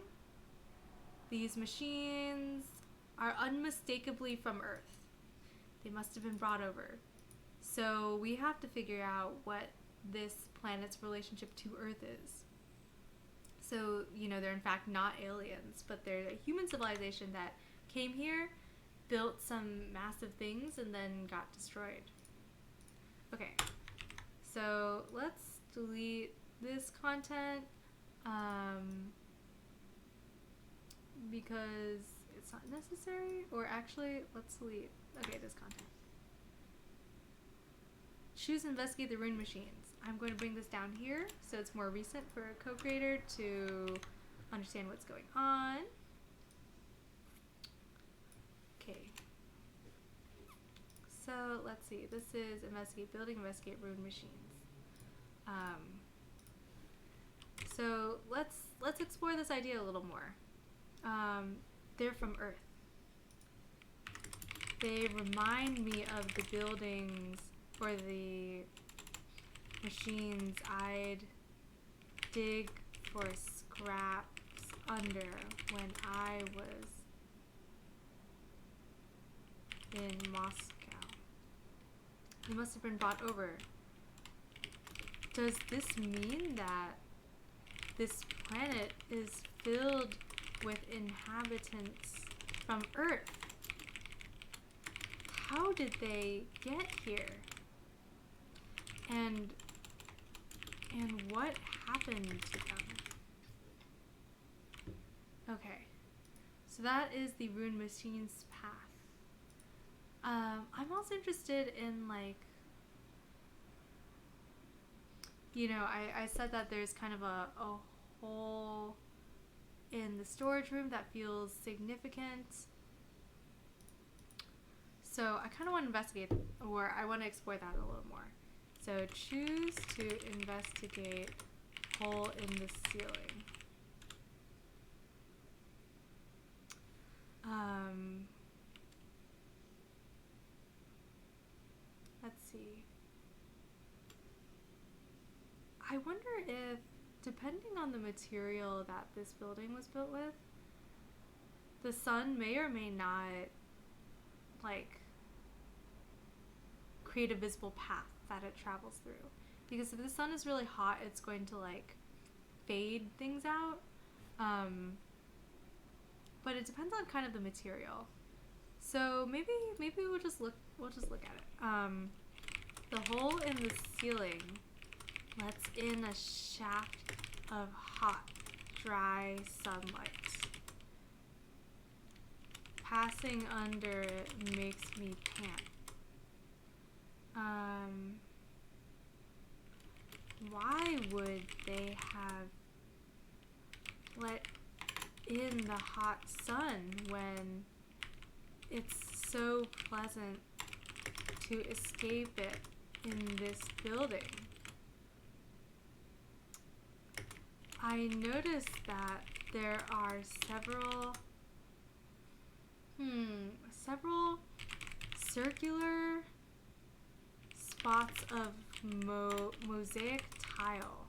These machines are unmistakably from Earth. They must have been brought over. So we have to figure out what this planet's relationship to Earth is. So, they're in fact not aliens, but they're a human civilization that came here, built some massive things, and then got destroyed. Okay, so let's delete this content because it's not necessary. Or actually, let's delete, this content. Choose investigate the rune machines. I'm going to bring this down here so it's more recent for a co-creator to understand what's going on. Okay. So let's see. This is investigate building, investigate rune machines. So let's explore this idea a little more. They're from Earth. They remind me of the buildings or the machines I'd dig for scraps under when I was in Moscow. They must have been brought over. Does this mean that this planet is filled with inhabitants from Earth? How did they get here? And what happened to them? Okay, so that is the rune machine's path. I'm also interested in I said that there's kind of a hole in the storage room that feels significant. So I kind of want to investigate, or I want to explore that a little more. So choose to investigate hole in the ceiling. Let's see. I wonder if, depending on the material that this building was built with, the sun may or may not create a visible path that it travels through. Because if the sun is really hot, it's going to fade things out. But it depends on kind of the material. So maybe we'll just look at it. The hole in the ceiling lets in a shaft of hot, dry sunlight. passing under it makes me pant. Why would they have let in the hot sun when it's so pleasant to escape it in this building? I noticed that there are several circular spots of mosaic tile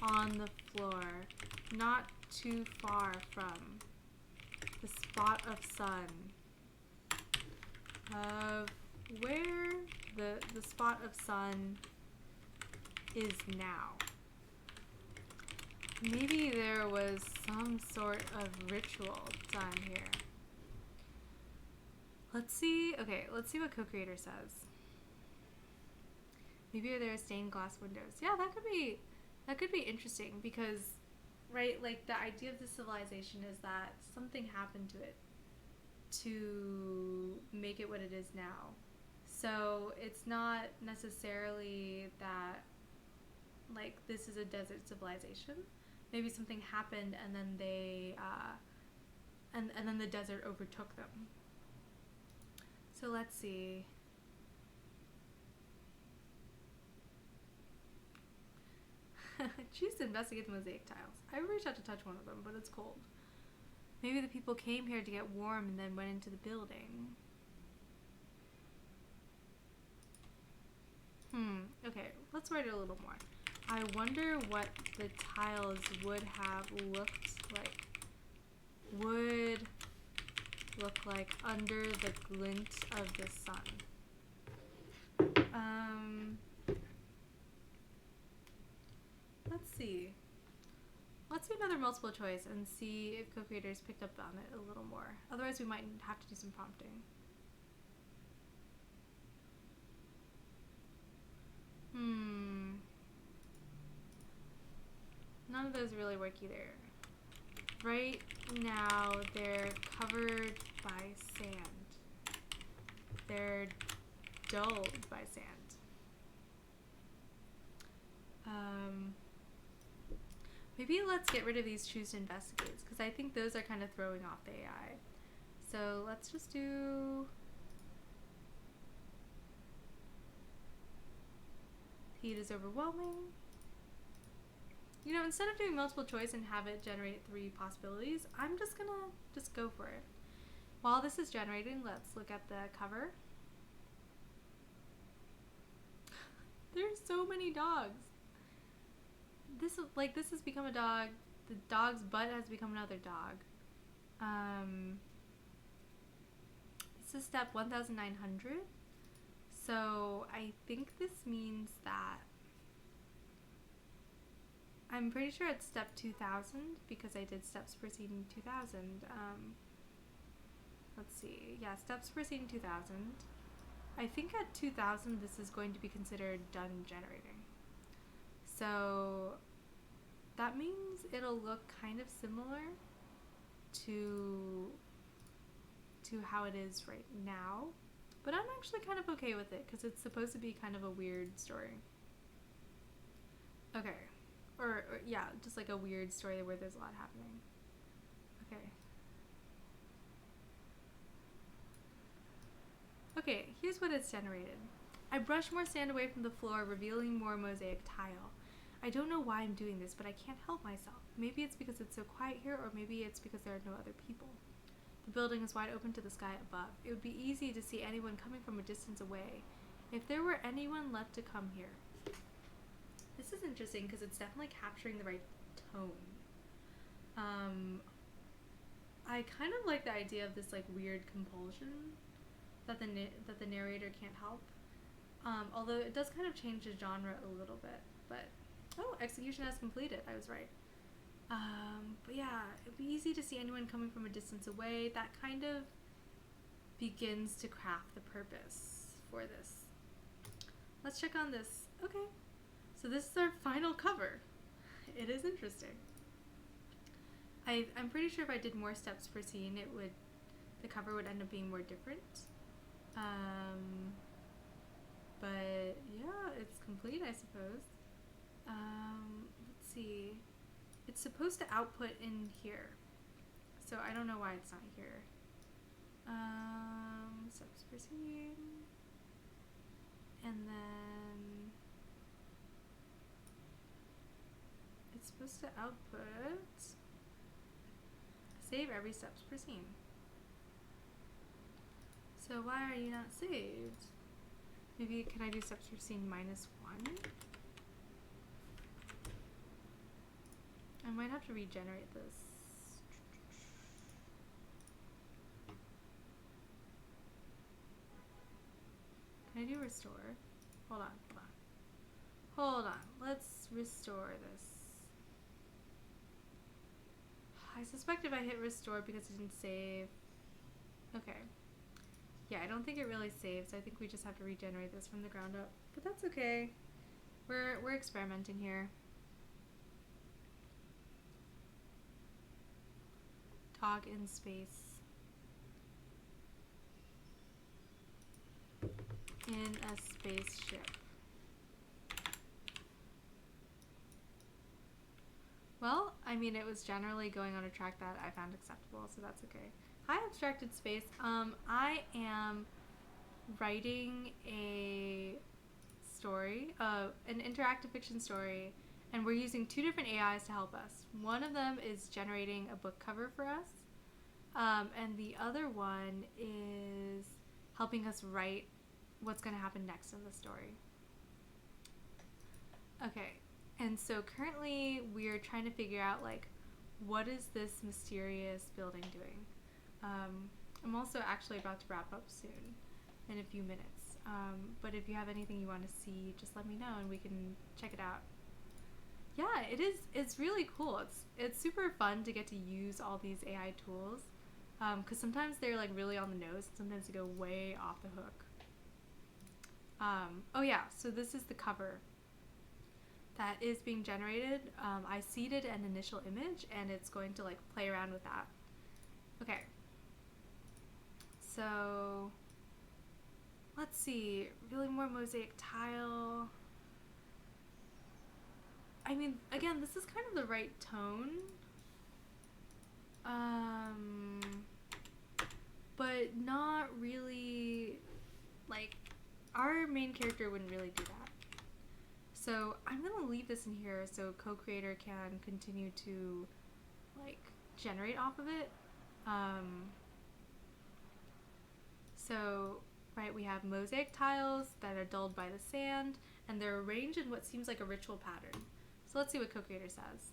on the floor, not too far from the spot of sun of where the spot of sun is now. Maybe there was some sort of ritual done here. Let's see what co-creator says. Maybe there are stained glass windows. Yeah, that could be interesting because, right, like the idea of the civilization is that something happened to it to make it what it is now. So it's not necessarily that like this is a desert civilization. Maybe something happened and then they and then the desert overtook them. So let's see. Choose to investigate the mosaic tiles. I reached out to touch one of them, but it's cold. Maybe the people came here to get warm and then went into the building. Okay, let's write it a little more. I wonder what the tiles would have looked like. Would look like under the glint of the sun. Let's see. Let's do another multiple choice and see if co-creators picked up on it a little more. Otherwise, we might have to do some prompting. None of those really work either. Right now, they're covered by sand. They're dulled by sand. Maybe let's get rid of these choose to investigate because I think those are kind of throwing off the AI. So let's just do heat is overwhelming. You know, instead of doing multiple choice and have it generate 3 possibilities, I'm just gonna go for it. While this is generating, let's look at the cover. There's so many dogs. This has become a dog. The dog's butt has become another dog. This is step 1900. So I think this means that I'm pretty sure it's step 2000 because I did steps preceding 2000. Let's see. Yeah, steps preceding 2000. I think at 2000 this is going to be considered done generating. So that means it'll look kind of similar to how it is right now. But I'm actually kind of okay with it because it's supposed to be kind of a weird story. Okay. Or yeah, just like a weird story where there's a lot happening. Okay. Okay, here's what it's generated. I brush more sand away from the floor, revealing more mosaic tile. I don't know why I'm doing this, but I can't help myself. Maybe it's because it's so quiet here, or maybe it's because there are no other people. The building is wide open to the sky above. It would be easy to see anyone coming from a distance away. If there were anyone left to come here. This is interesting because it's definitely capturing the right tone. I kind of like the idea of this like weird compulsion that the narrator can't help. Although it does kind of change the genre a little bit. But oh, execution has completed. I was right. But yeah, it'd be easy to see anyone coming from a distance away. That kind of begins to craft the purpose for this. Let's check on this. Okay. So this is our final cover. It is interesting. I'm pretty sure if I did more steps per scene, it would the cover would end up being more different. But yeah, it's complete, I suppose. Let's see. It's supposed to output in here, so I don't know why it's not here. Steps per scene, and then it's supposed to output save every steps per scene. So why are you not saved? Maybe can I do steps per scene -1? I might have to regenerate this. Can I do restore? Hold on. Hold on. Let's restore this. I suspect if I hit restore because it didn't save. Okay. Yeah, I don't think it really saves. I think we just have to regenerate this from the ground up. But that's okay. We're experimenting here. Talk in space. In a spaceship. Well, I mean, it was generally going on a track that I found acceptable, so that's okay. Hi, Abstracted Space. I am writing a story, an interactive fiction story, and we're using 2 different AIs to help us. One of them is generating a book cover for us, and the other one is helping us write what's going to happen next in the story. Okay, and so currently we're trying to figure out, like, what is this mysterious building doing? I'm also actually about to wrap up soon, in a few minutes. But if you have anything you want to see, just let me know and we can check it out. Yeah, it is. It's really cool. It's super fun to get to use all these AI tools, because sometimes they're like really on the nose, and sometimes they go way off the hook. Oh yeah, so this is the cover that is being generated. I seeded an initial image, and it's going to like play around with that. Okay. So let's see, really more mosaic tile. I mean, again, this is kind of the right tone. But not really, like, our main character wouldn't really do that. So I'm gonna leave this in here so co-creator can continue to, like, generate off of it. So, right, we have mosaic tiles that are dulled by the sand, and they're arranged in what seems like a ritual pattern. So let's see what co-creator says.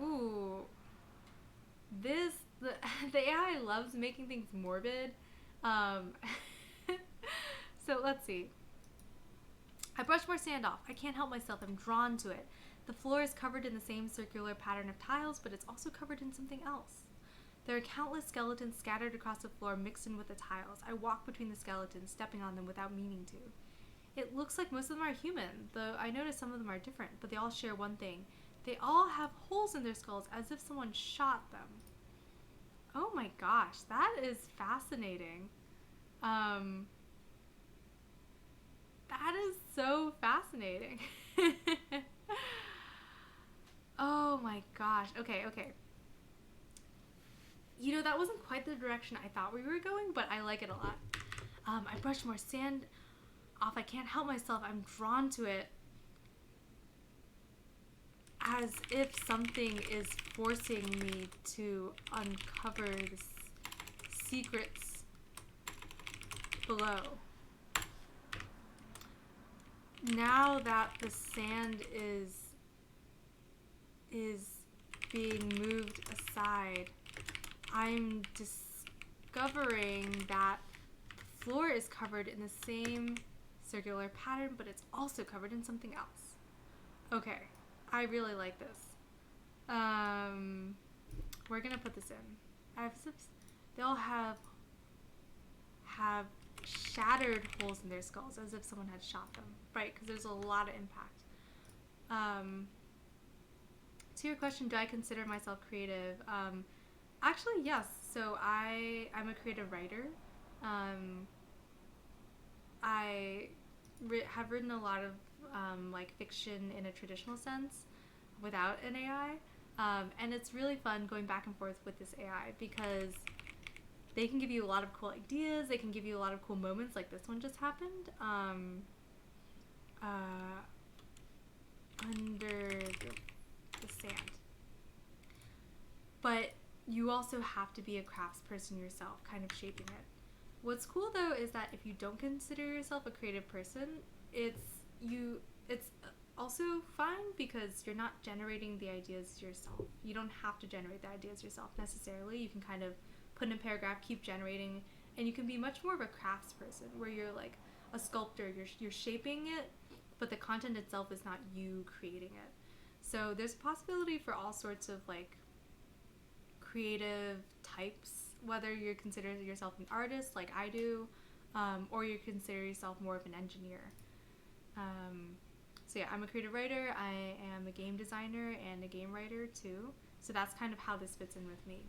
Ooh. The AI loves making things morbid. So let's see. I brush more sand off. I can't help myself. I'm drawn to it. The floor is covered in the same circular pattern of tiles, but it's also covered in something else. There are countless skeletons scattered across the floor, mixed in with the tiles. I walk between the skeletons, stepping on them without meaning to. It looks like most of them are human, though I notice some of them are different, but they all share one thing. They all have holes in their skulls, as if someone shot them. Oh my gosh, that is fascinating. That is so fascinating. Oh my gosh. Okay. You know, that wasn't quite the direction I thought we were going, but I like it a lot. I brush more sand off. I can't help myself. I'm drawn to it. As if something is forcing me to uncover the secrets below. Now that the sand is being moved aside, I'm discovering that the floor is covered in the same circular pattern, but it's also covered in something else. Okay, I really like this. We're gonna put this in. They all have shattered holes in their skulls as if someone had shot them, right? Because there's a lot of impact. Um, to your question, do I consider myself creative? Actually, yes. So I'm a creative writer. Um, I have written a lot of like fiction in a traditional sense without an AI. And it's really fun going back and forth with this AI because they can give you a lot of cool ideas. They can give you a lot of cool moments, like this one just happened. Uh, Under the sand. But you also have to be a craftsperson yourself, kind of shaping it. What's cool though is that if you don't consider yourself a creative person, it's it's also fine because you're not generating the ideas yourself. You don't have to generate the ideas yourself necessarily. You can kind of put in a paragraph, keep generating, and you can be much more of a craftsperson where you're like a sculptor. You're shaping it, but the content itself is not you creating it. So there's a possibility for all sorts of like creative types, whether you consider yourself an artist like I do, or you consider yourself more of an engineer. Um, so yeah, I'm a creative writer. I am a game designer and a game writer too. So that's kind of how this fits in with me.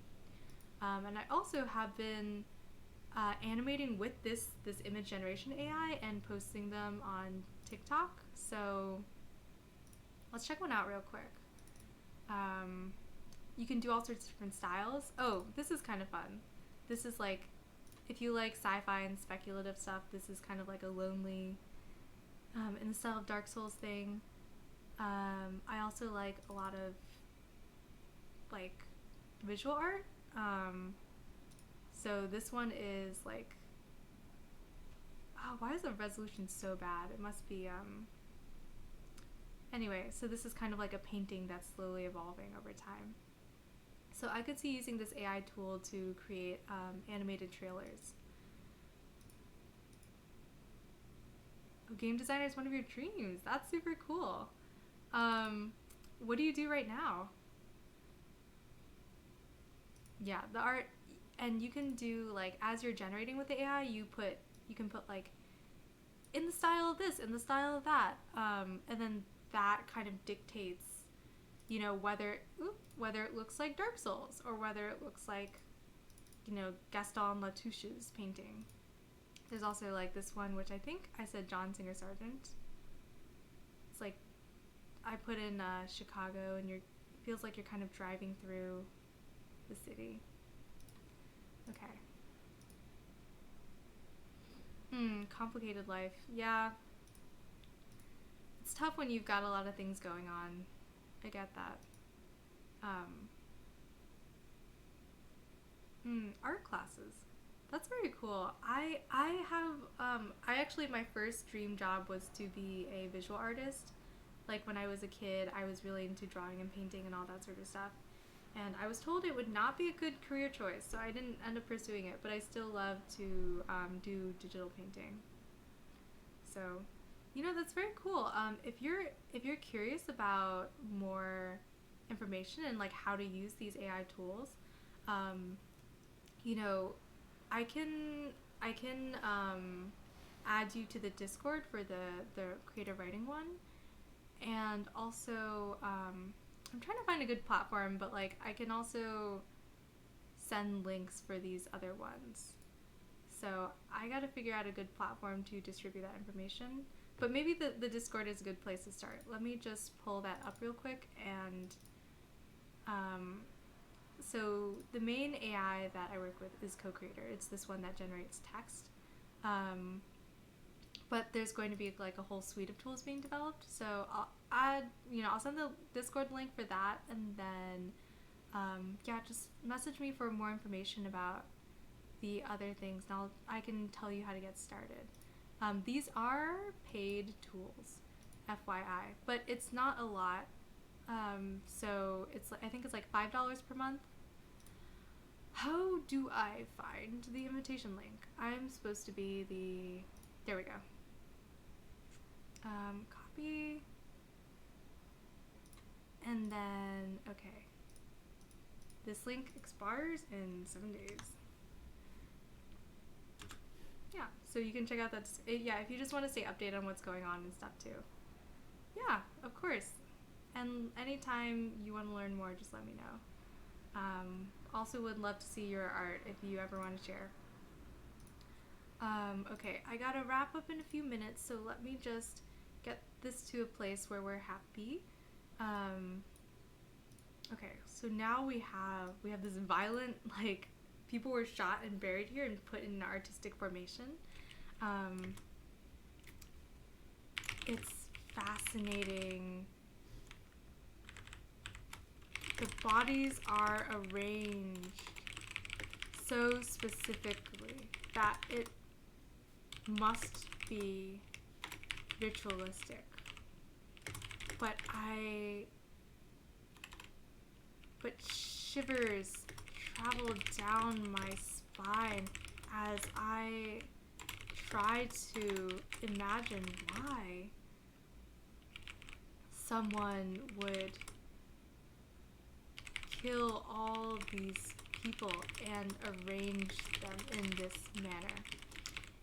And I also have been animating with this image generation AI and posting them on TikTok. So let's check one out real quick. Um, you can do all sorts of different styles. Oh, this is kind of fun. This is like, if you like sci-fi and speculative stuff, this is kind of like a lonely, in the style of Dark Souls thing. I also like a lot of like visual art. So this one is like, oh, why is the resolution so bad? It must be, anyway, so this is kind of like a painting that's slowly evolving over time. So I could see using this AI tool to create animated trailers. Oh, game designer is one of your dreams. That's super cool. What do you do right now? Yeah, the art, and you can do like as you're generating with the AI, you can put like in the style of this, in the style of that, and then that kind of dictates, whether it looks like Dark Souls or whether it looks like, Gaston Latouche's painting. There's also like this one, which I think I said John Singer Sargent. It's like I put in Chicago, and it feels like you're kind of driving through the city. Okay. Complicated life. Yeah, it's tough when you've got a lot of things going on. I get that. Um, Art classes. That's very cool. I have I actually, my first dream job was to be a visual artist. Like when I was a kid, I was really into drawing and painting and all that sort of stuff. And I was told it would not be a good career choice, so I didn't end up pursuing it. But I still love to do digital painting. So, that's very cool. If you're curious about more information and like how to use these AI tools, um, you know, I can add you to the Discord for the creative writing one, and also I'm trying to find a good platform, but like I can also send links for these other ones. So I got to figure out a good platform to distribute that information. But maybe the Discord is a good place to start. Let me just pull that up real quick. And so the main AI that I work with is Co-Creator. It's this one that generates text. Um, but there's going to be like a whole suite of tools being developed. So I'll send the Discord link for that, and then yeah, just message me for more information about the other things, and I can tell you how to get started. These are paid tools, FYI, but it's not a lot. So I think it's like $5 per month. How do I find the invitation link? I'm supposed to be the. There we go. Copy, and then okay. This link expires in 7 days. Yeah, so you can check out that. Yeah, if you just want to stay updated on what's going on and stuff too. Yeah, of course. And anytime you want to learn more, just let me know. Also, would love to see your art if you ever want to share. Okay, I gotta wrap up in a few minutes, so let me just get this to a place where we're happy. Um, okay, so now we have this violent, like, people were shot and buried here and put in an artistic formation. Um, it's fascinating. The bodies are arranged so specifically that it must be ritualistic. But shivers travel down my spine as I try to imagine why someone would kill all these people and arrange them in this manner.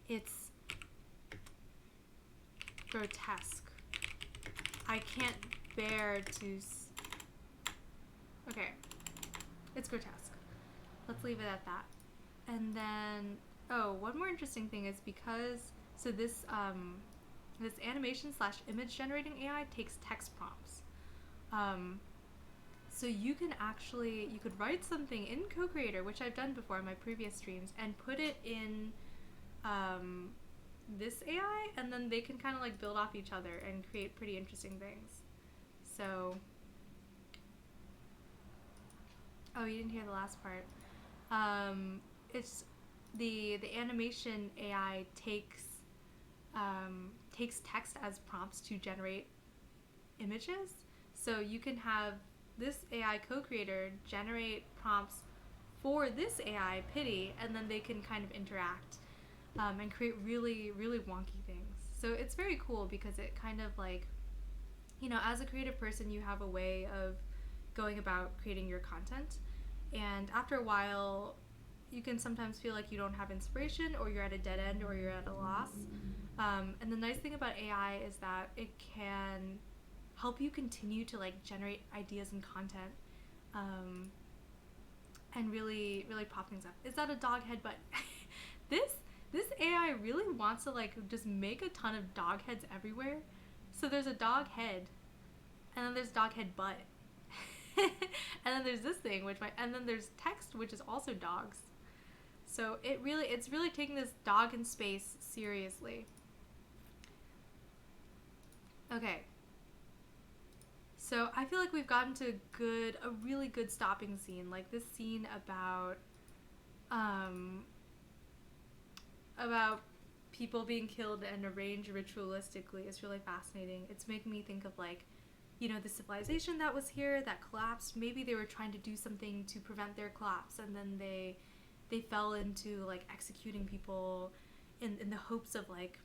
It's grotesque. I can't bear to. Okay, it's grotesque. Let's leave it at that. And then, one more interesting thing is because this animation / image generating AI takes text prompts. So you could write something in Co-Creator, which I've done before in my previous streams, and put it in this AI, and then they can kind of like build off each other and create pretty interesting things. So, you didn't hear the last part. It's the animation AI takes text as prompts to generate images. So you can have this AI co-creator generate prompts for this AI Pity, and then they can kind of interact and create really, really wonky things. So it's very cool because it kind of like, as a creative person, you have a way of going about creating your content. And after a while, you can sometimes feel like you don't have inspiration, or you're at a dead end, or you're at a loss. And the nice thing about AI is that it can help you continue to like generate ideas and content, and really, really pop things up. Is that a dog head butt? This AI really wants to like just make a ton of dog heads everywhere. So there's a dog head, and then there's dog head butt. And then there's this thing and then there's text, which is also dogs. So it's really taking this dog in space seriously. Okay. So I feel like we've gotten to a really good stopping scene. Like this scene about people being killed and arranged ritualistically is really fascinating. It's making me think of like, the civilization that was here that collapsed. Maybe they were trying to do something to prevent their collapse, and then they fell into like executing people in the hopes of like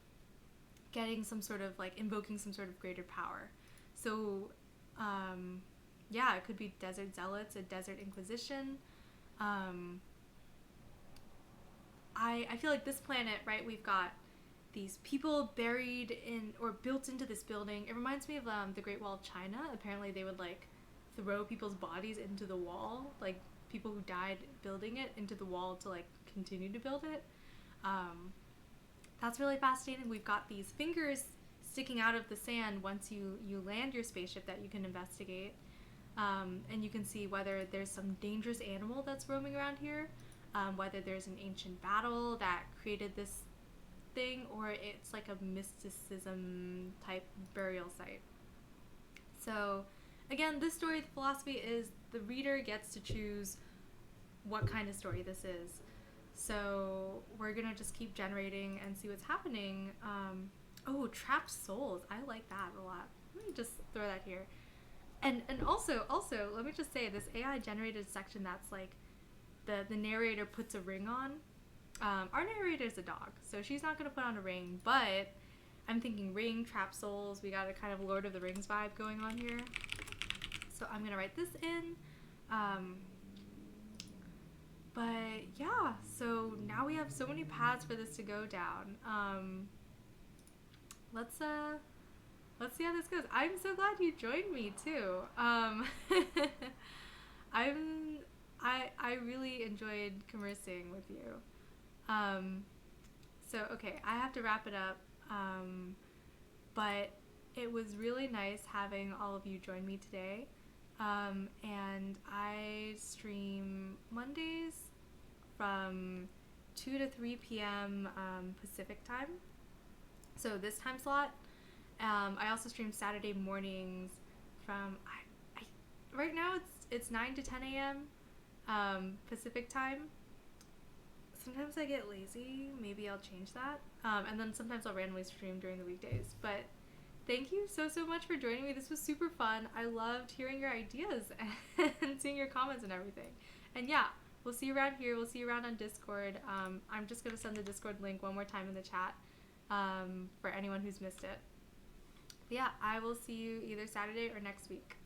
getting some sort of like invoking some sort of greater power. So it could be desert zealots, a desert inquisition. I feel like this planet, right, we've got these people buried in or built into this building. It reminds me of the Great Wall of China. Apparently they would like throw people's bodies into the wall, like people who died building it into the wall to like continue to build it. That's really fascinating. We've got these fingers sticking out of the sand once you land your spaceship that you can investigate, and you can see whether there's some dangerous animal that's roaming around here, whether there's an ancient battle that created this thing, or it's like a mysticism type burial site. So again, this story, the philosophy is the reader gets to choose what kind of story this is. So we're gonna just keep generating and see what's happening. Trapped souls, I like that a lot. Let me just throw that here. And also let me just say, this AI generated section that's like the narrator puts a ring on. Our narrator is a dog, so she's not going to put on a ring, but I'm thinking ring, trap souls, we got a kind of Lord of the Rings vibe going on here. So I'm going to write this in. But yeah, so now we have so many paths for this to go down. Let's let's see how this goes. I'm so glad you joined me too. I'm I really enjoyed conversing with you. Um, so okay, I have to wrap it up. But it was really nice having all of you join me today. And I stream Mondays from 2 to 3 p.m. Pacific time. So this time slot. I also stream Saturday mornings from right now it's 9 to 10 a.m. Pacific time. Sometimes I get lazy. Maybe I'll change that. And then sometimes I'll randomly stream during the weekdays. But thank you so much for joining me. This was super fun. I loved hearing your ideas and seeing your comments and everything. And yeah, we'll see you around here. We'll see you around on Discord. I'm just going to send the Discord link one more time in the chat for anyone who's missed it. But yeah, I will see you either Saturday or next week.